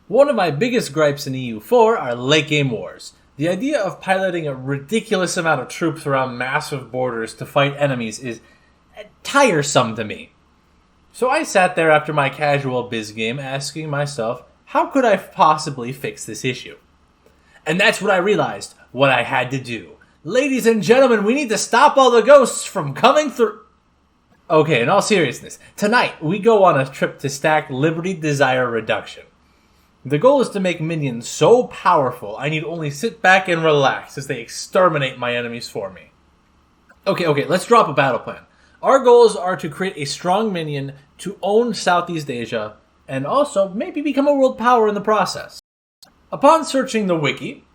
One of my biggest gripes in EU4 are late game wars. The idea of piloting a ridiculous amount of troops around massive borders to fight enemies is tiresome to me. So I sat there after my casual biz game asking myself, how could I possibly fix this issue? And that's what I realized, what I had to do. Ladies and gentlemen, we need to stop all the ghosts from coming through. Okay, in all seriousness, tonight we go on a trip to stack Liberty Desire Reduction. The goal is to make minions so powerful I need only sit back and relax as they exterminate my enemies for me. Okay, let's drop a battle plan. Our goals are to create a strong minion to own Southeast Asia, and also maybe become a world power in the process. Upon searching the wiki,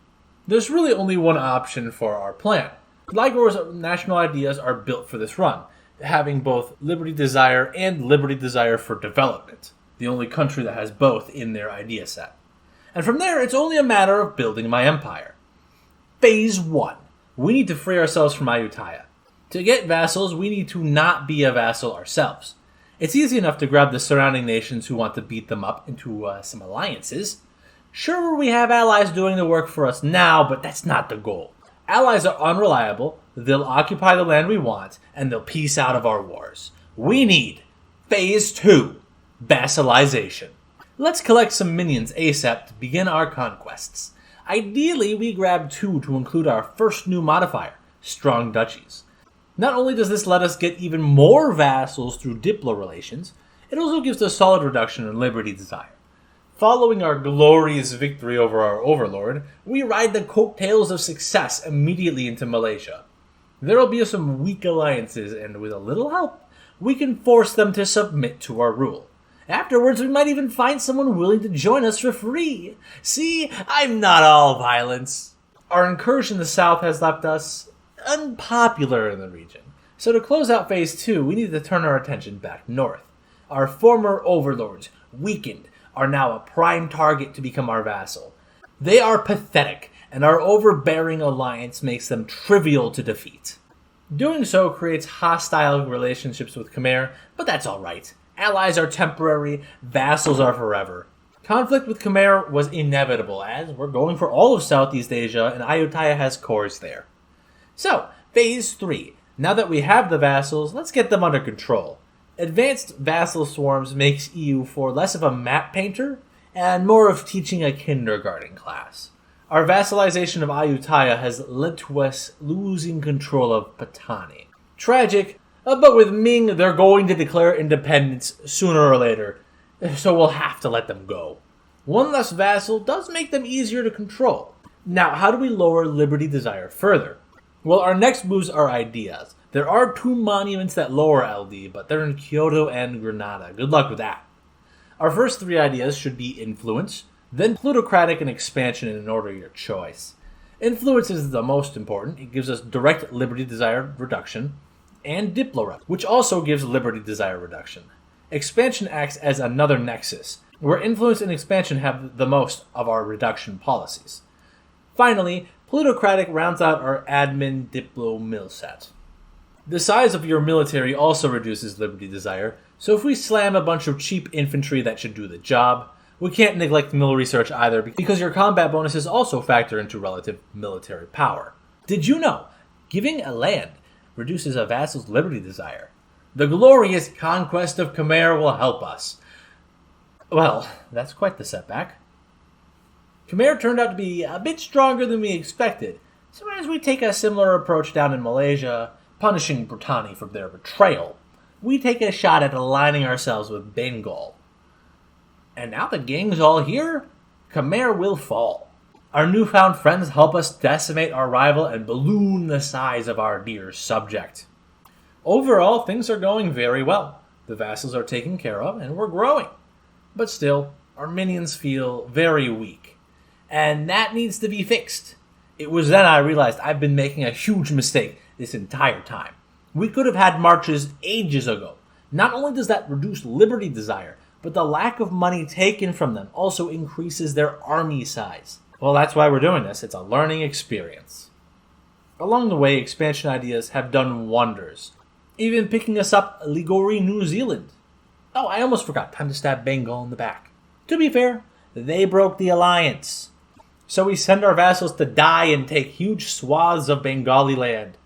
there's really only one option for our plan. LIGOR's national ideas are built for this run, having both Liberty Desire and Liberty Desire for Development, the only country that has both in their idea set. And from there, it's only a matter of building my empire. Phase 1. We need to free ourselves from Ayutthaya. To get vassals, we need to not be a vassal ourselves. It's easy enough to grab the surrounding nations who want to beat them up into some alliances. Sure, we have allies doing the work for us now, but that's not the goal. Allies are unreliable, they'll occupy the land we want, and they'll peace out of our wars. We need Phase 2. Vassalization. Let's collect some minions ASAP to begin our conquests. Ideally, we grab 2 to include our first new modifier, Strong Duchies. Not only does this let us get even more vassals through Diplo relations, it also gives a solid reduction in Liberty Desire. Following our glorious victory over our overlord, we ride the coattails of success immediately into Malaysia. There will be some weak alliances, and with a little help, we can force them to submit to our rule. Afterwards, we might even find someone willing to join us for free. See, I'm not all violence. Our incursion in the south has left us unpopular in the region. So to close out Phase 2, we need to turn our attention back north. Our former overlords, weakened, are now a prime target to become our vassal. They are pathetic, and our overbearing alliance makes them trivial to defeat. Doing so creates hostile relationships with Khmer, but that's alright. Allies are temporary, vassals are forever. Conflict with Khmer was inevitable, as we're going for all of Southeast Asia, and Ayutthaya has cores there. So, Phase 3. Now that we have the vassals, let's get them under control. Advanced vassal swarms makes EU4 less of a map painter, and more of teaching a kindergarten class. Our vassalization of Ayutthaya has led to us losing control of Patani. Tragic, but with Ming, they're going to declare independence sooner or later, so we'll have to let them go. One less vassal does make them easier to control. Now, how do we lower Liberty Desire further? Well, our next moves are ideas. There are 2 monuments that lower LD, but they're in Kyoto and Granada. Good luck with that. Our first 3 ideas should be Influence, then Plutocratic and Expansion in an order of your choice. Influence is the most important. It gives us direct Liberty Desire reduction, and Diplo, which also gives Liberty Desire reduction. Expansion acts as another nexus, where Influence and Expansion have the most of our reduction policies. Finally, Plutocratic rounds out our admin Diplo milset. The size of your military also reduces Liberty Desire, so if we slam a bunch of cheap infantry that should do the job, we can't neglect mill research either because your combat bonuses also factor into relative military power. Did you know giving a land reduces a vassal's Liberty Desire? The glorious conquest of Khmer will help us. Well, that's quite the setback. Khmer turned out to be a bit stronger than we expected, so as we take a similar approach down in Malaysia, punishing Britani for their betrayal, we take a shot at aligning ourselves with Bengal. And now the gang's all here, Khmer will fall. Our newfound friends help us decimate our rival and balloon the size of our dear subject. Overall, things are going very well. The vassals are taken care of, and we're growing. But still, our minions feel very weak. And that needs to be fixed. It was then I realized I've been making a huge mistake this entire time. We could have had marches ages ago. Not only does that reduce Liberty Desire, but the lack of money taken from them also increases their army size. Well, that's why we're doing this. It's a learning experience. Along the way, expansion ideas have done wonders. Even picking us up Ligori, New Zealand. Oh, I almost forgot. Time to stab Bengal in the back. To be fair, They broke the alliance. So we send our vassals to die and take huge swaths of Bengali land.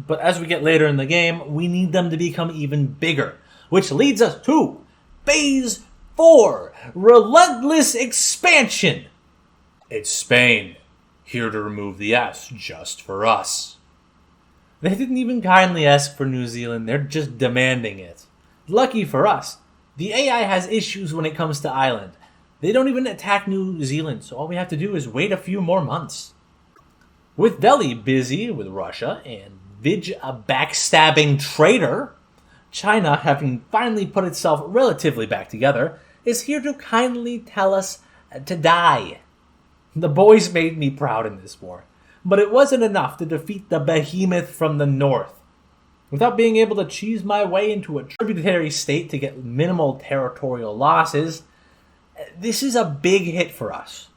But as we get later in the game, we need them to become even bigger, which leads us to Phase 4, Relentless Expansion. It's Spain, here to remove the S just for us. They didn't even kindly ask for New Zealand, they're just demanding it. Lucky for us, the AI has issues when it comes to Ireland. They don't even attack New Zealand, so all we have to do is wait a few more months. With Delhi busy with Russia and Vij a backstabbing traitor, China, having finally put itself relatively back together, is here to kindly tell us to die. The boys made me proud in this war, but it wasn't enough to defeat the behemoth from the north. Without being able to cheese my way into a tributary state to get minimal territorial losses, this is a big hit for us.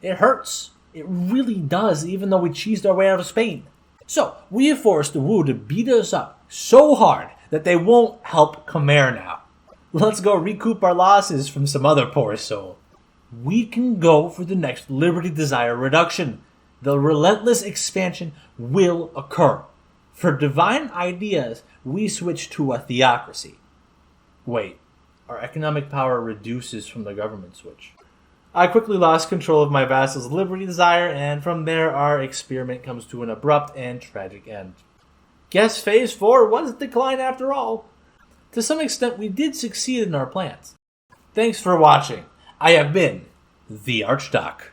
It hurts. It really does, even though we cheesed our way out of Spain. So, we have forced the Wu to beat us up so hard that they won't help Khmer now. Let's go recoup our losses from some other poor soul. We can go for the next Liberty Desire reduction. The relentless expansion will occur. For divine ideas, we switch to a theocracy. Wait, our economic power reduces from the government switch. I quickly lost control of my vassal's Liberty Desire, and from there our experiment comes to an abrupt and tragic end. Guess Phase 4 was a decline after all. To some extent, we did succeed in our plans. Thanks for watching. I have been the Archduke.